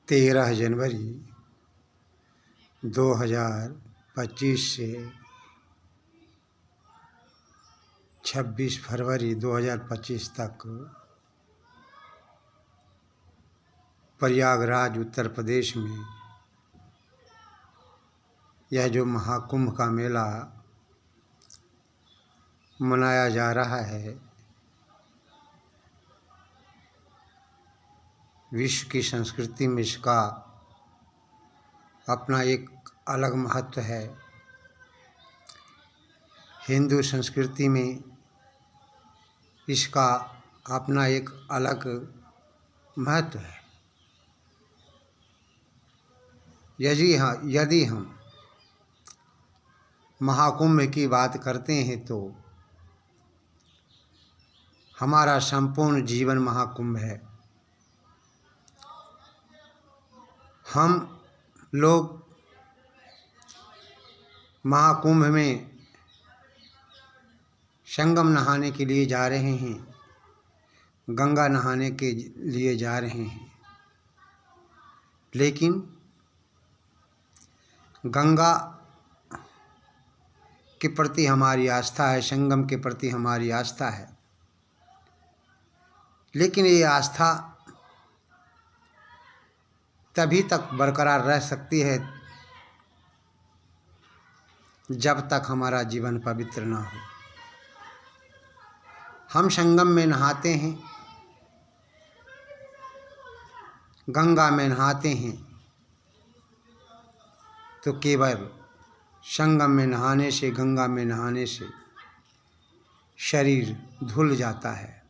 13 जनवरी 2025 से 26 फरवरी 2025 तक प्रयागराज उत्तर प्रदेश में यह जो महाकुंभ का मेला मनाया जा रहा है, विश्व की संस्कृति में इसका अपना एक अलग महत्व है। हिंदू संस्कृति में इसका अपना एक अलग महत्व है। यदि हम महाकुंभ की बात करते हैं तो हमारा संपूर्ण जीवन महाकुंभ है। हम लोग महाकुंभ में संगम नहाने के लिए जा रहे हैं, गंगा नहाने के लिए जा रहे हैं, लेकिन गंगा के प्रति हमारी आस्था है, संगम के प्रति हमारी आस्था है, लेकिन ये आस्था तभी तक बरकरार रह सकती है जब तक हमारा जीवन पवित्र ना हो। हम संगम में नहाते हैं, गंगा में नहाते हैं, तो केवल संगम में नहाने से, गंगा में नहाने से शरीर धुल जाता है,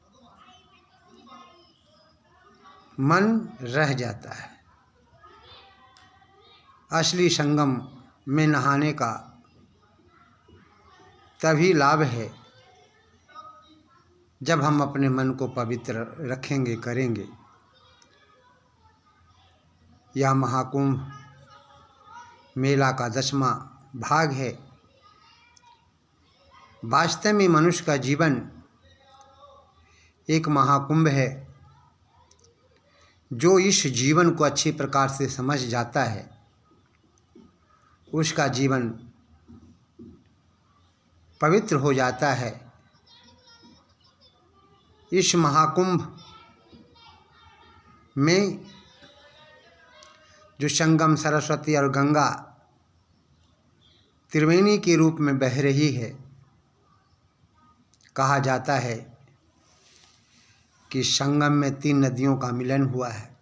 मन रह जाता है। असली संगम में नहाने का तभी लाभ है जब हम अपने मन को पवित्र रखेंगे, करेंगे। यह महाकुंभ मेला का 10वां भाग है। वास्तव में मनुष्य का जीवन एक महाकुंभ है। जो इस जीवन को अच्छी प्रकार से समझ जाता है, उसका जीवन पवित्र हो जाता है। इस महाकुंभ में जो संगम सरस्वती और गंगा त्रिवेणी के रूप में बह रही है, कहा जाता है कि संगम में 3 नदियों का मिलन हुआ है।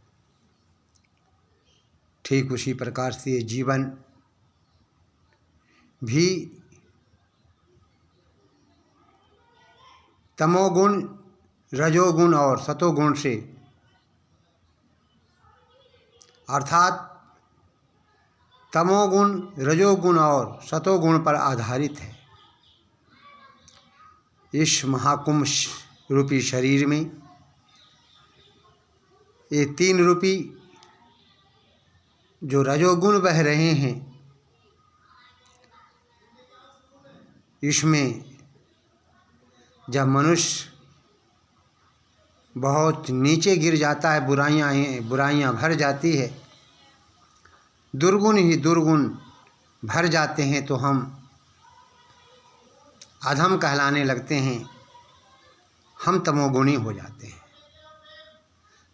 ठीक उसी प्रकार से ये जीवन भी तमोगुण, रजोगुण और सतोगुण से, अर्थात तमोगुण, रजोगुण और सतोगुण पर आधारित है। इस महाकुंभ रूपी शरीर में ये 3 रूपी जो रजोगुण बह रहे हैं, इसमें जब मनुष्य बहुत नीचे गिर जाता है, बुराइयां भर जाती है, दुर्गुण ही दुर्गुण भर जाते हैं, तो हम अधम कहलाने लगते हैं, हम तमोगुणी हो जाते हैं।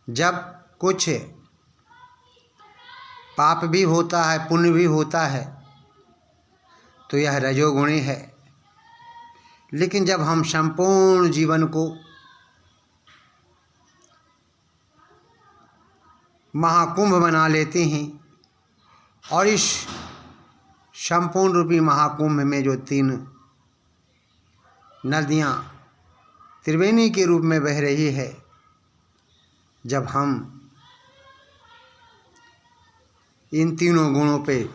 जब कुछ पाप भी होता है, पुण्य भी होता है, तो यह रजोगुणी है। लेकिन जब हम संपूर्ण जीवन को महाकुंभ बना लेते हैं और इस संपूर्ण रूपी महाकुंभ में जो 3 नदियाँ त्रिवेणी के रूप में बह रही है, जब हम इन तीनों गुणों पे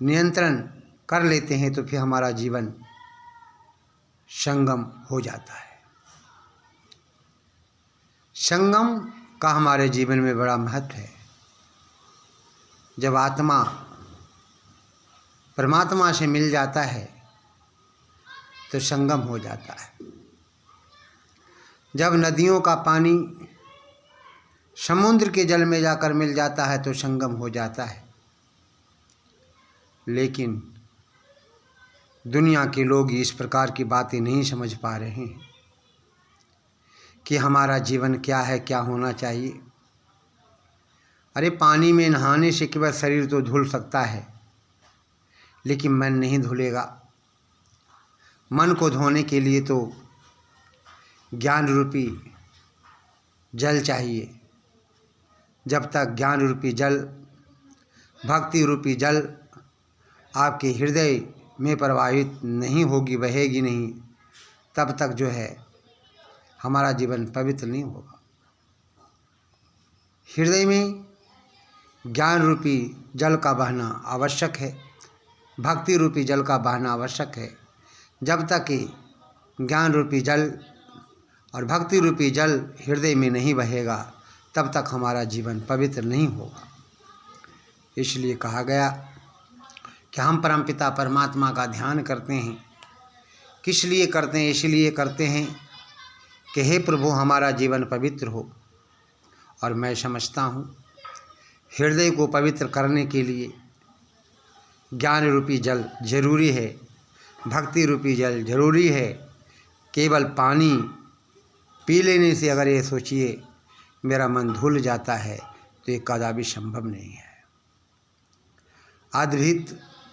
नियंत्रण कर लेते हैं, तो फिर हमारा जीवन संगम हो जाता है। संगम का हमारे जीवन में बड़ा महत्व है। जब आत्मा परमात्मा से मिल जाता है तो संगम हो जाता है। जब नदियों का पानी समुद्र के जल में जाकर मिल जाता है तो संगम हो जाता है। लेकिन दुनिया के लोग इस प्रकार की बातें नहीं समझ पा रहे हैं कि हमारा जीवन क्या है, क्या होना चाहिए। अरे पानी में नहाने से केवल शरीर तो धुल सकता है, लेकिन मन नहीं धुलेगा। मन को धोने के लिए तो ज्ञान रूपी जल चाहिए। जब तक ज्ञान रूपी जल, भक्ति रूपी जल आपके हृदय में प्रवाहित नहीं होगी, बहेगी नहीं, तब तक जो है हमारा जीवन पवित्र नहीं होगा। हृदय में ज्ञान रूपी जल का बहना आवश्यक है, भक्ति रूपी जल का बहना आवश्यक है। जब तक कि ज्ञान रूपी जल और भक्ति रूपी जल हृदय में नहीं बहेगा, तब तक हमारा जीवन पवित्र नहीं होगा। इसलिए कहा गया कि हम परमपिता परमात्मा का ध्यान करते हैं। किस लिए करते हैं? इसलिए करते हैं कि हे प्रभु हमारा जीवन पवित्र हो। और मैं समझता हूँ हृदय को पवित्र करने के लिए ज्ञान रूपी जल जरूरी है, भक्ति रूपी जल जरूरी है। केवल पानी पी लेने से अगर ये सोचिए मेरा मन धुल जाता है तो ये कदापि संभव नहीं है।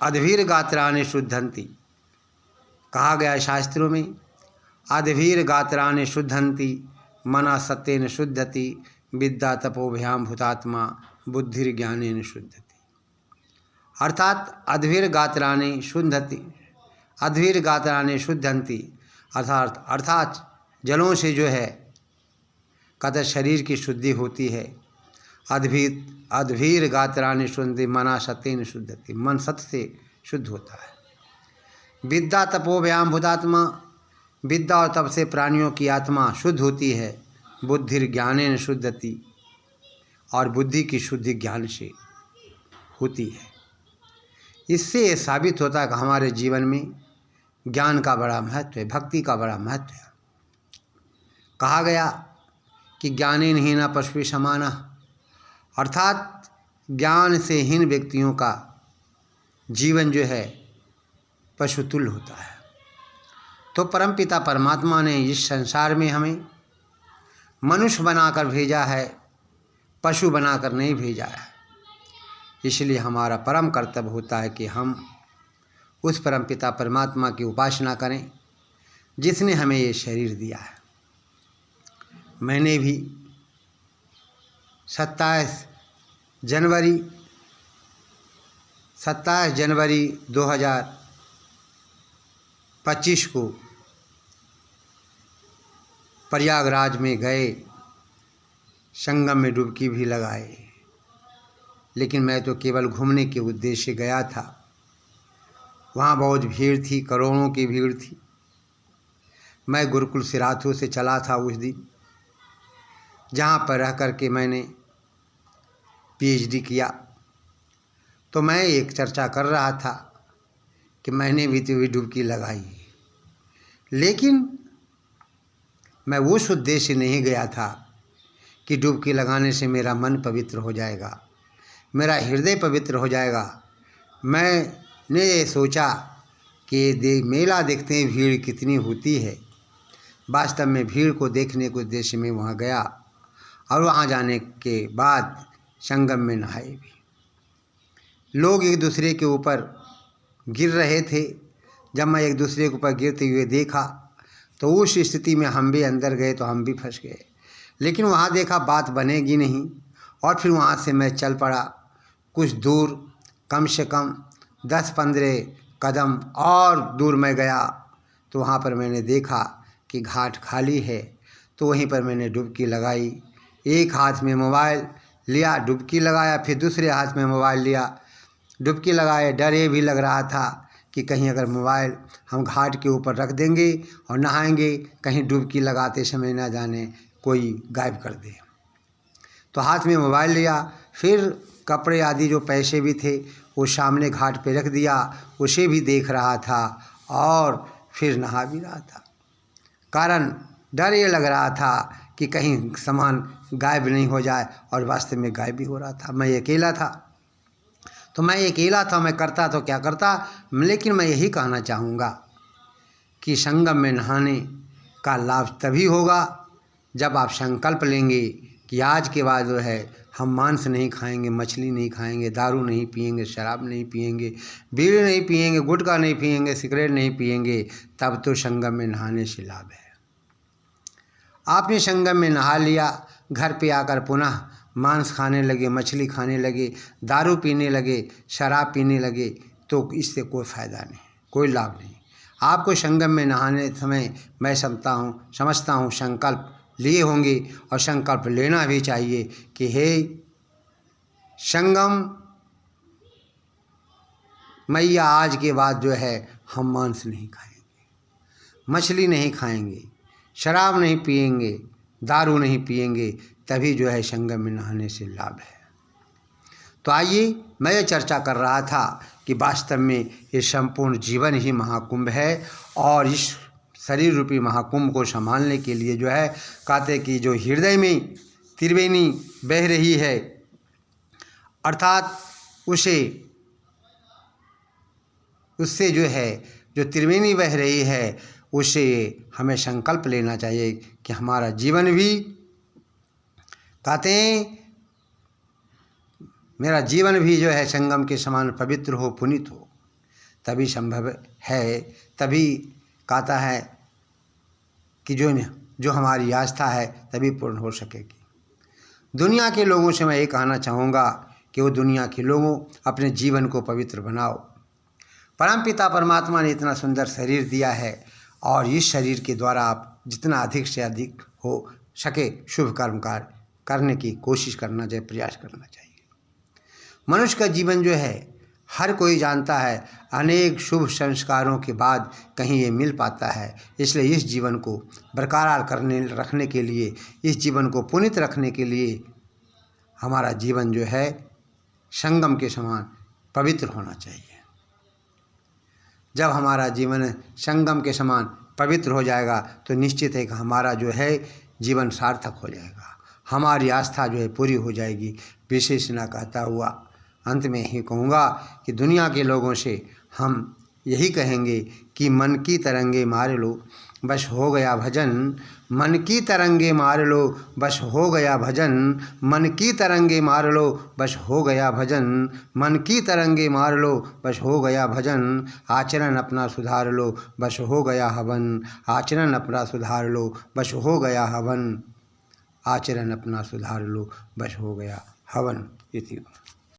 अद्भीर गात्राणि शुद्धंति, कहा गया शास्त्रों में, अद्भीर गात्राणि शुद्धंति मना सत्येन शुद्धति विद्या तपोभ्याम भूतात्मा बुद्धिर्ज्ञानेन शुद्धति। अर्थात अद्भीर गात्राणि शुद्धति, अद्भीर गात्राणि शुद्धंति अर्थात जलों से जो है कतः शरीर की शुद्धि होती है। अद्भीर गात्राणि शुद्धि मना सत्येन शुद्धति, मन सत्य से शुद्ध होता है। विद्या तपोव्याम भूतात्मा, विद्या और तप से प्राणियों की आत्मा शुद्ध होती है। बुद्धिर्ज्ञानेन शुद्धति, और बुद्धि की शुद्धि ज्ञान से होती है। इससे ये साबित होता है कि हमारे जीवन में ज्ञान का बड़ा महत्व है, भक्ति का बड़ा महत्व है। कहा गया कि ज्ञानेन हीना पशु समाना, अर्थात ज्ञान से हीन व्यक्तियों का जीवन जो है पशुतुल्य होता है। तो परमपिता परमात्मा ने इस संसार में हमें मनुष्य बनाकर भेजा है, पशु बनाकर नहीं भेजा है। इसलिए हमारा परम कर्तव्य होता है कि हम उस परमपिता परमात्मा की उपासना करें जिसने हमें ये शरीर दिया है। मैंने भी 27 जनवरी 2025 को प्रयागराज में गए, संगम में डुबकी भी लगाए। लेकिन मैं तो केवल घूमने के उद्देश्य से गया था। वहाँ बहुत भीड़ थी, करोड़ों की भीड़ थी। मैं गुरुकुल सिराथू से चला था उस दिन, जहाँ पर रह कर के मैंने PhD किया। तो मैं एक चर्चा कर रहा था कि मैंने भी तो डुबकी लगाई, लेकिन मैं उस उद्देश्य से नहीं गया था कि डुबकी लगाने से मेरा मन पवित्र हो जाएगा, मेरा हृदय पवित्र हो जाएगा। मैंने ये सोचा कि मेला देखते हैं भीड़ कितनी होती है। वास्तव में भीड़ को देखने के उद्देश्य में वहाँ गया, और वहाँ जाने के बाद संगम में नहाए भी। लोग एक दूसरे के ऊपर गिर रहे थे। जब मैं एक दूसरे के ऊपर गिरते हुए देखा तो उस स्थिति में हम भी अंदर गए तो हम भी फंस गए। लेकिन वहाँ देखा बात बनेगी नहीं, और फिर वहाँ से मैं चल पड़ा। कुछ दूर, कम से कम 10-15 कदम और दूर मैं गया तो वहाँ पर मैंने देखा कि घाट खाली है। तो वहीं पर मैंने डुबकी लगाई। एक हाथ में मोबाइल लिया, डुबकी लगाया, फिर दूसरे हाथ में मोबाइल लिया, डुबकी लगाए। डर ये भी लग रहा था कि कहीं अगर मोबाइल हम घाट के ऊपर रख देंगे और नहाएंगे, कहीं डुबकी लगाते समय ना जाने कोई गायब कर दे। तो हाथ में मोबाइल लिया, फिर कपड़े आदि जो पैसे भी थे वो सामने घाट पे रख दिया, उसे भी देख रहा था और फिर नहा भी रहा था। कारण डर ये लग रहा था कि कहीं सामान गायब नहीं हो जाए, और वास्तव में गायब भी हो रहा था। मैं अकेला था, तो मैं अकेला था, मैं करता तो क्या करता। लेकिन मैं यही कहना चाहूँगा कि संगम में नहाने का लाभ तभी होगा जब आप संकल्प लेंगे कि आज के बाद जो है हम मांस नहीं खाएंगे, मछली नहीं खाएंगे, दारू नहीं पिएंगे, शराब नहीं पिएंगे, बीड़ी नहीं पिएंगे, गुटखा नहीं पिएंगे, सिगरेट नहीं पिएंगे। तब तो संगम में नहाने से लाभ है। आपने संगम में नहा लिया, घर पे आकर पुनः मांस खाने लगे, मछली खाने लगे, दारू पीने लगे, शराब पीने लगे, तो इससे कोई फ़ायदा नहीं, कोई लाभ नहीं। आपको संगम में नहाने समय मैं समझता हूँ संकल्प लिए होंगे, और संकल्प लेना भी चाहिए कि हे संगम मैया, आज के बाद जो है हम मांस नहीं खाएंगे, मछली नहीं खाएंगे, शराब नहीं पिएंगे, दारू नहीं पिएंगे, तभी जो है संगम में नहाने से लाभ है। तो आइए, मैं ये चर्चा कर रहा था कि वास्तव में ये संपूर्ण जीवन ही महाकुंभ है, और इस शरीर रूपी महाकुंभ को संभालने के लिए जो है कहते कि जो हृदय में त्रिवेणी बह रही है, अर्थात उससे जो है जो त्रिवेणी बह रही है, उससे हमें संकल्प लेना चाहिए कि हमारा जीवन भी, कहते हैं मेरा जीवन भी जो है संगम के समान पवित्र हो, पुनीत हो, तभी संभव है, तभी कहता है कि जो हमारी आस्था है तभी पूर्ण हो सकेगी। दुनिया के लोगों से मैं ये कहना चाहूँगा कि वो दुनिया के लोगों अपने जीवन को पवित्र बनाओ। परमपिता परमात्मा ने इतना सुंदर शरीर दिया है, और इस शरीर के द्वारा आप जितना अधिक से अधिक हो सके शुभ कर्म करने की कोशिश करना चाहिए, प्रयास करना चाहिए। मनुष्य का जीवन जो है हर कोई जानता है, अनेक शुभ संस्कारों के बाद कहीं ये मिल पाता है। इसलिए इस जीवन को बरकरार रखने के लिए, इस जीवन को पुनीत रखने के लिए हमारा जीवन जो है संगम के समान पवित्र होना चाहिए। जब हमारा जीवन संगम के समान पवित्र हो जाएगा तो निश्चित है कि हमारा जो है जीवन सार्थक हो जाएगा, हमारी आस्था जो है पूरी हो जाएगी। विशेष ना कहता हुआ अंत में यही कहूँगा कि दुनिया के लोगों से हम यही कहेंगे कि मन की तरंगे मार लो बस हो गया भजन, मन की तरंगे मार लो बस हो गया भजन, मन की तरंगे मार लो बस हो गया भजन, मन की तरंगे मार लो बस हो गया भजन, आचरण अपना सुधार लो बस हो गया हवन, आचरण अपना सुधार लो बस हो गया हवन, आचरण अपना सुधार लो बस हो गया हवन। इति